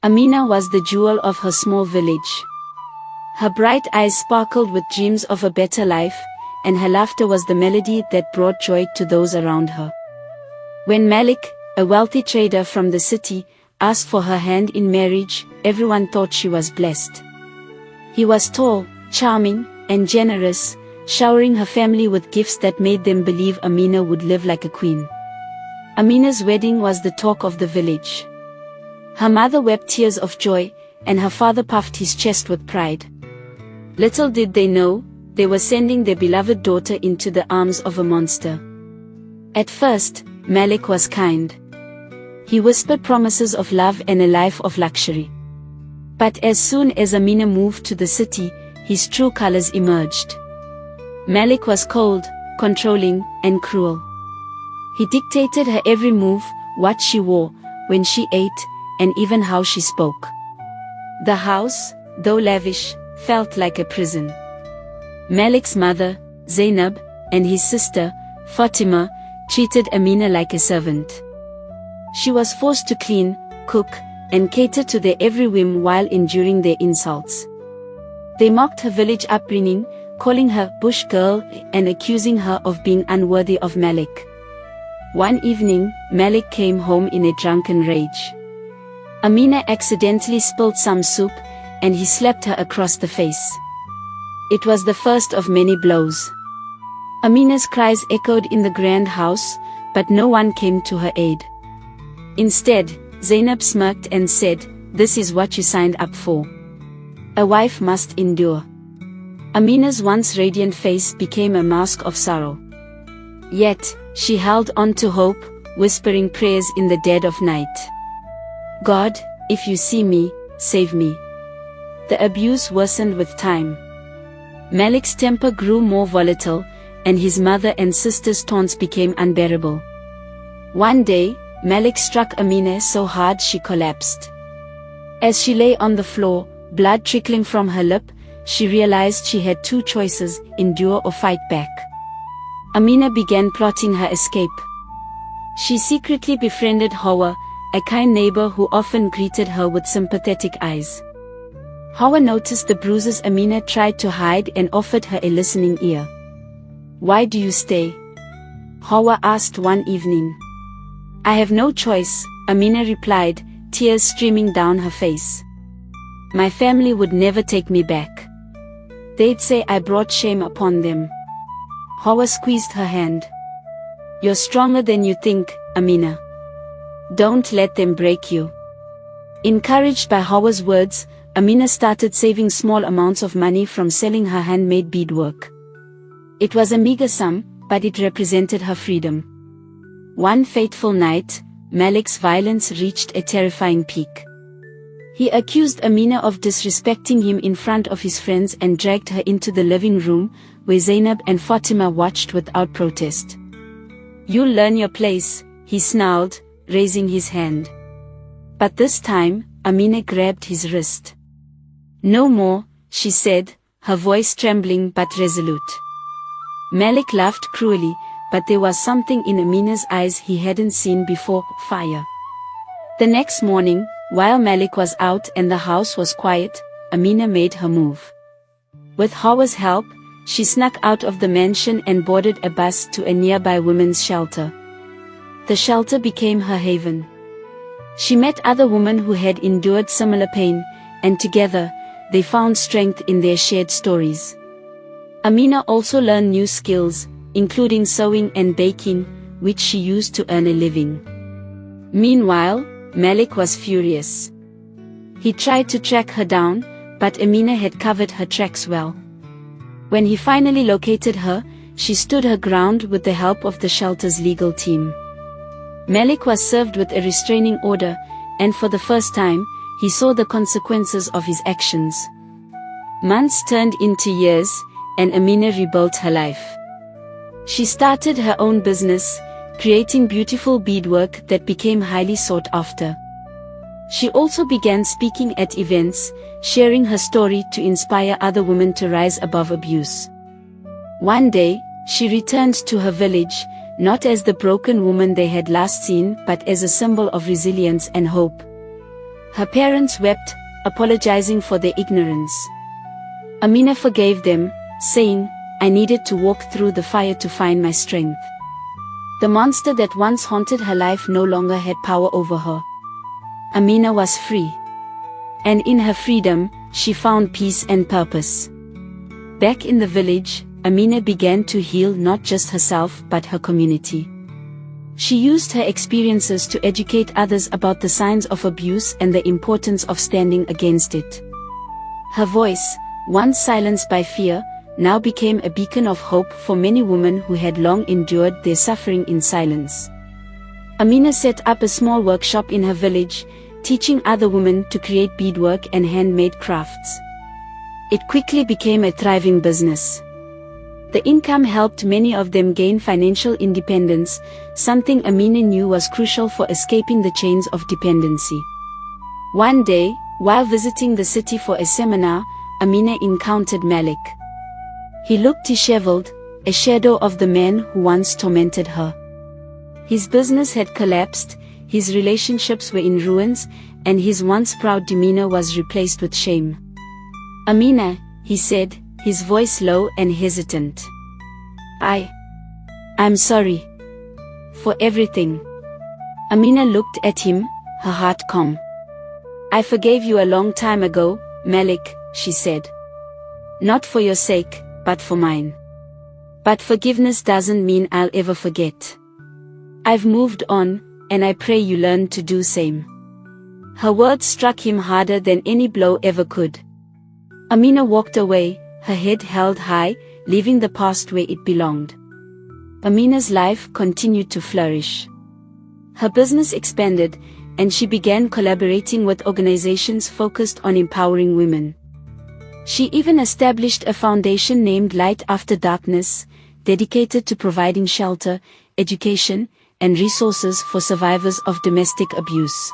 Amina was the jewel of her small village. Her bright eyes sparkled with dreams of a better life, and her laughter was the melody that brought joy to those around her. When Malik, a wealthy trader from the city, asked for her hand in marriage, everyone thought she was blessed. He was tall, charming, and generous, showering her family with gifts that made them believe Amina would live like a queen. Amina's wedding was the talk of the village. Her mother wept tears of joy, and her father puffed his chest with pride. Little did they know, they were sending their beloved daughter into the arms of a monster. At first, Malik was kind. He whispered promises of love and a life of luxury. But as soon as Amina moved to the city, his true colors emerged. Malik was cold, controlling, and cruel. He dictated her every move, what she wore, when she ate, and even how she spoke. The house, though lavish, felt like a prison. Malik's mother, Zainab, and his sister, Fatima, treated Amina like a servant. She was forced to clean, cook, and cater to their every whim while enduring their insults. They mocked her village upbringing, calling her bush girl and accusing her of being unworthy of Malik. One evening, Malik came home in a drunken rage. Amina accidentally spilled some soup, and he slapped her across the face. It was the first of many blows. Amina's cries echoed in the grand house, but no one came to her aid. Instead, Zainab smirked and said, "This is what you signed up for. A wife must endure." Amina's once radiant face became a mask of sorrow. Yet, she held on to hope, whispering prayers in the dead of night. "God, if you see me, save me." The abuse worsened with time. Malik's temper grew more volatile, and his mother and sister's taunts became unbearable. One day, Malik struck Amina so hard she collapsed. As she lay on the floor, blood trickling from her lip, she realized she had two choices: endure or fight back. Amina began plotting her escape. She secretly befriended Hawa, a kind neighbor who often greeted her with sympathetic eyes. Hawa noticed the bruises Amina tried to hide and offered her a listening ear. "Why do you stay?" Hawa asked one evening. "I have no choice," Amina replied, tears streaming down her face. "My family would never take me back. They'd say I brought shame upon them." Hawa squeezed her hand. "You're stronger than you think, Amina. Don't let them break you." Encouraged by Hawa's words, Amina started saving small amounts of money from selling her handmade beadwork. It was a meager sum, but it represented her freedom. One fateful night, Malik's violence reached a terrifying peak. He accused Amina of disrespecting him in front of his friends and dragged her into the living room, where Zainab and Fatima watched without protest. "You'll learn your place," he snarled, raising his hand. But this time, Amina grabbed his wrist. "No more," she said, her voice trembling but resolute. Malik laughed cruelly, but there was something in Amina's eyes he hadn't seen before: fire. The next morning, while Malik was out and the house was quiet, Amina made her move. With Hawa's help, she snuck out of the mansion and boarded a bus to a nearby women's shelter. The shelter became her haven. She met other women who had endured similar pain, and together, they found strength in their shared stories. Amina also learned new skills, including sewing and baking, which she used to earn a living. Meanwhile, Malik was furious. He tried to track her down, but Amina had covered her tracks well. When he finally located her, she stood her ground with the help of the shelter's legal team. Malik was served with a restraining order, and for the first time, he saw the consequences of his actions. Months turned into years, and Amina rebuilt her life. She started her own business, creating beautiful beadwork that became highly sought after. She also began speaking at events, sharing her story to inspire other women to rise above abuse. One day, she returned to her village, not as the broken woman they had last seen, but as a symbol of resilience and hope. Her parents wept, apologizing for their ignorance. Amina forgave them, saying, "I needed to walk through the fire to find my strength." The monster that once haunted her life no longer had power over her. Amina was free. And in her freedom, she found peace and purpose. Back in the village, Amina began to heal not just herself but her community. She used her experiences to educate others about the signs of abuse and the importance of standing against it. Her voice, once silenced by fear, now became a beacon of hope for many women who had long endured their suffering in silence. Amina set up a small workshop in her village, teaching other women to create beadwork and handmade crafts. It quickly became a thriving business. The income helped many of them gain financial independence, something Amina knew was crucial for escaping the chains of dependency. One day, while visiting the city for a seminar, Amina encountered Malik. He looked disheveled, a shadow of the man who once tormented her. His business had collapsed, his relationships were in ruins, and his once proud demeanor was replaced with shame. "Amina," he said, his voice low and hesitant. I'm sorry. For everything." Amina looked at him, her heart calm. "I forgave you a long time ago, Malik," she said. "Not for your sake, but for mine. But forgiveness doesn't mean I'll ever forget. I've moved on, and I pray you learn to do same." Her words struck him harder than any blow ever could. Amina walked away, her head held high, leaving the past where it belonged. Amina's life continued to flourish. Her business expanded, and she began collaborating with organizations focused on empowering women. She even established a foundation named Light After Darkness, dedicated to providing shelter, education, and resources for survivors of domestic abuse.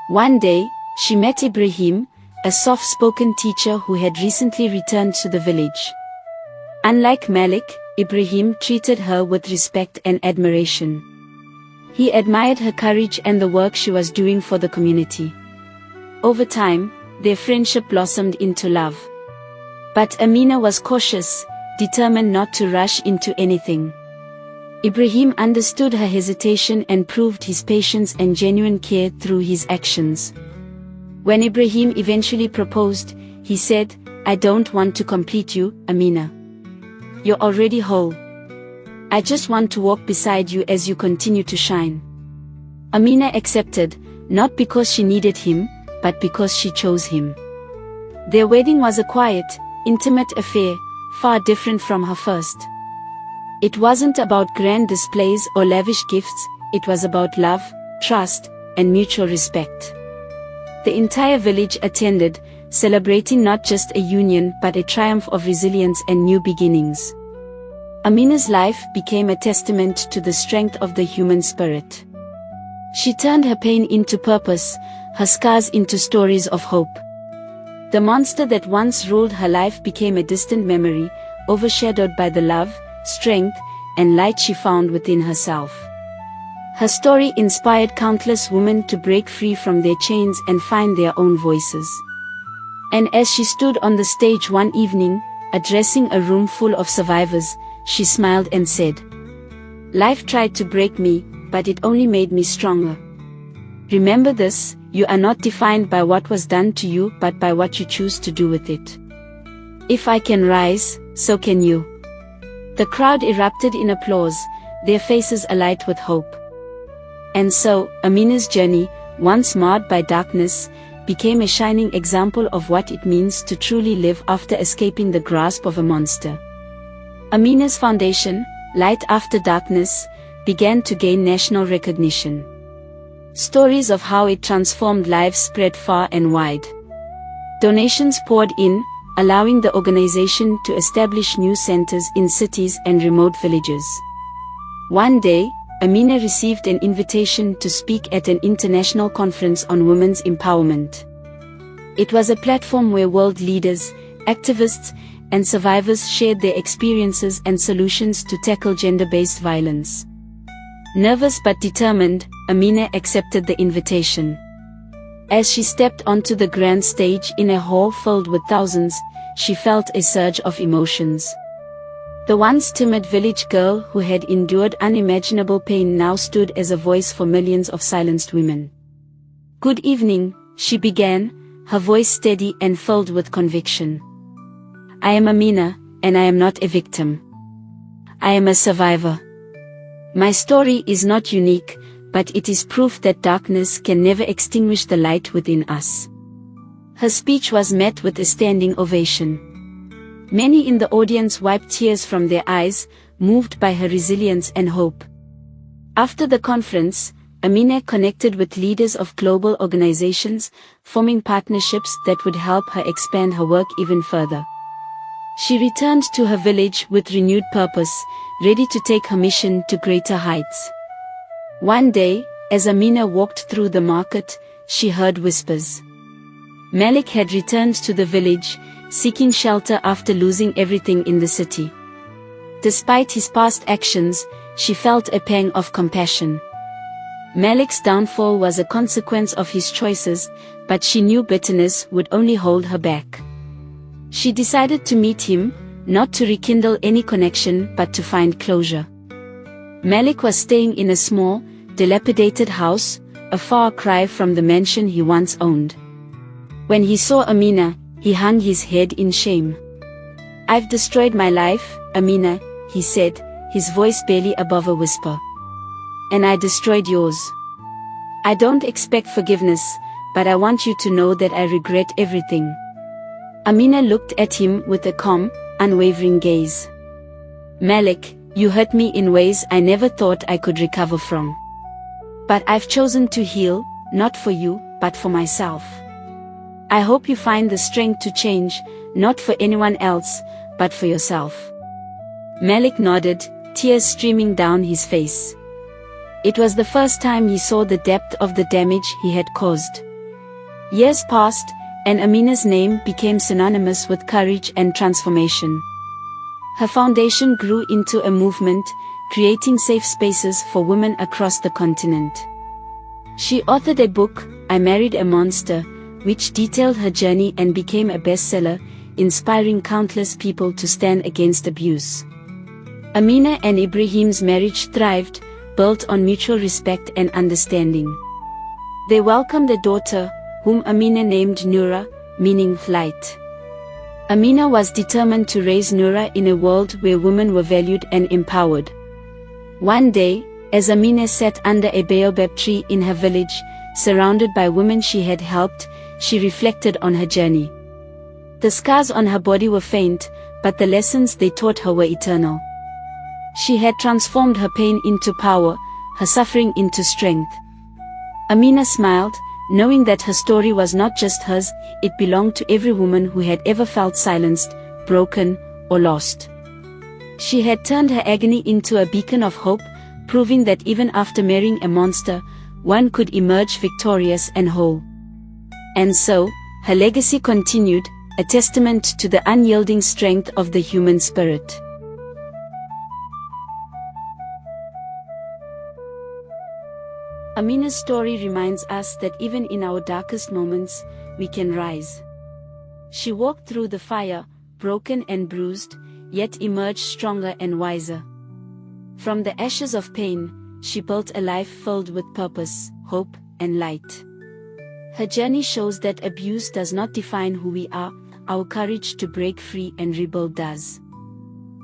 One day, she met Ibrahim, a soft-spoken teacher who had recently returned to the village. Unlike Malik, Ibrahim treated her with respect and admiration. He admired her courage and the work she was doing for the community. Over time, their friendship blossomed into love. But Amina was cautious, determined not to rush into anything. Ibrahim understood her hesitation and proved his patience and genuine care through his actions. When Ibrahim eventually proposed, he said, "I don't want to complete you, Amina. You're already whole. I just want to walk beside you as you continue to shine." Amina accepted, not because she needed him, but because she chose him. Their wedding was a quiet, intimate affair, far different from her first. It wasn't about grand displays or lavish gifts, it was about love, trust, and mutual respect. The entire village attended, celebrating not just a union but a triumph of resilience and new beginnings. Amina's life became a testament to the strength of the human spirit. She turned her pain into purpose, her scars into stories of hope. The monster that once ruled her life became a distant memory, overshadowed by the love, strength, and light she found within herself. Her story inspired countless women to break free from their chains and find their own voices. And as she stood on the stage one evening, addressing a room full of survivors, she smiled and said, "Life tried to break me, but it only made me stronger. Remember this, you are not defined by what was done to you but by what you choose to do with it. If I can rise, so can you." The crowd erupted in applause, their faces alight with hope. And so, Amina's journey, once marred by darkness, became a shining example of what it means to truly live after escaping the grasp of a monster. Amina's foundation, Light After Darkness, began to gain national recognition. Stories of how it transformed lives spread far and wide. Donations poured in, allowing the organization to establish new centers in cities and remote villages. One day, Amina received an invitation to speak at an international conference on women's empowerment. It was a platform where world leaders, activists, and survivors shared their experiences and solutions to tackle gender-based violence. Nervous but determined, Amina accepted the invitation. As she stepped onto the grand stage in a hall filled with thousands, she felt a surge of emotions. The once timid village girl who had endured unimaginable pain now stood as a voice for millions of silenced women. "Good evening," she began, her voice steady and filled with conviction. "I am Amina, and I am not a victim. I am a survivor. My story is not unique, but it is proof that darkness can never extinguish the light within us." Her speech was met with a standing ovation. Many in the audience wiped tears from their eyes, moved by her resilience and hope. After the conference, Amina connected with leaders of global organizations, forming partnerships that would help her expand her work even further. She returned to her village with renewed purpose, ready to take her mission to greater heights. One day, as Amina walked through the market, she heard whispers. Malik had returned to the village, seeking shelter after losing everything in the city. Despite his past actions, she felt a pang of compassion. Malik's downfall was a consequence of his choices, but she knew bitterness would only hold her back. She decided to meet him, not to rekindle any connection but to find closure. Malik was staying in a small, dilapidated house, a far cry from the mansion he once owned. When he saw Amina, he hung his head in shame. "I've destroyed my life, Amina," he said, his voice barely above a whisper. "And I destroyed yours. I don't expect forgiveness, but I want you to know that I regret everything." Amina looked at him with a calm, unwavering gaze. "Malik, you hurt me in ways I never thought I could recover from. But I've chosen to heal, not for you, but for myself. I hope you find the strength to change, not for anyone else, but for yourself." Malik nodded, tears streaming down his face. It was the first time he saw the depth of the damage he had caused. Years passed, and Amina's name became synonymous with courage and transformation. Her foundation grew into a movement, creating safe spaces for women across the continent. She authored a book, I Married a Monster, which detailed her journey and became a bestseller, inspiring countless people to stand against abuse. Amina and Ibrahim's marriage thrived, built on mutual respect and understanding. They welcomed a daughter, whom Amina named Noura, meaning light. Amina was determined to raise Noura in a world where women were valued and empowered. One day, as Amina sat under a baobab tree in her village, surrounded by women she had helped, she reflected on her journey. The scars on her body were faint, but the lessons they taught her were eternal. She had transformed her pain into power, her suffering into strength. Amina smiled, knowing that her story was not just hers, it belonged to every woman who had ever felt silenced, broken, or lost. She had turned her agony into a beacon of hope, proving that even after marrying a monster, one could emerge victorious and whole. And so, her legacy continued, a testament to the unyielding strength of the human spirit. Amina's story reminds us that even in our darkest moments, we can rise. She walked through the fire, broken and bruised, yet emerged stronger and wiser. From the ashes of pain, she built a life filled with purpose, hope, and light. Her journey shows that abuse does not define who we are, our courage to break free and rebuild does.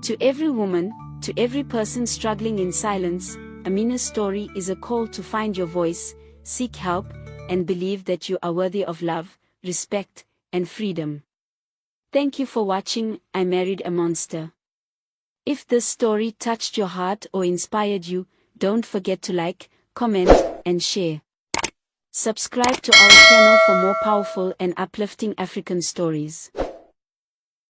To every woman, to every person struggling in silence, Amina's story is a call to find your voice, seek help, and believe that you are worthy of love, respect, and freedom. Thank you for watching I Married a Monster. If this story touched your heart or inspired you, don't forget to like, comment, and share. Subscribe to our channel for more powerful and uplifting African stories.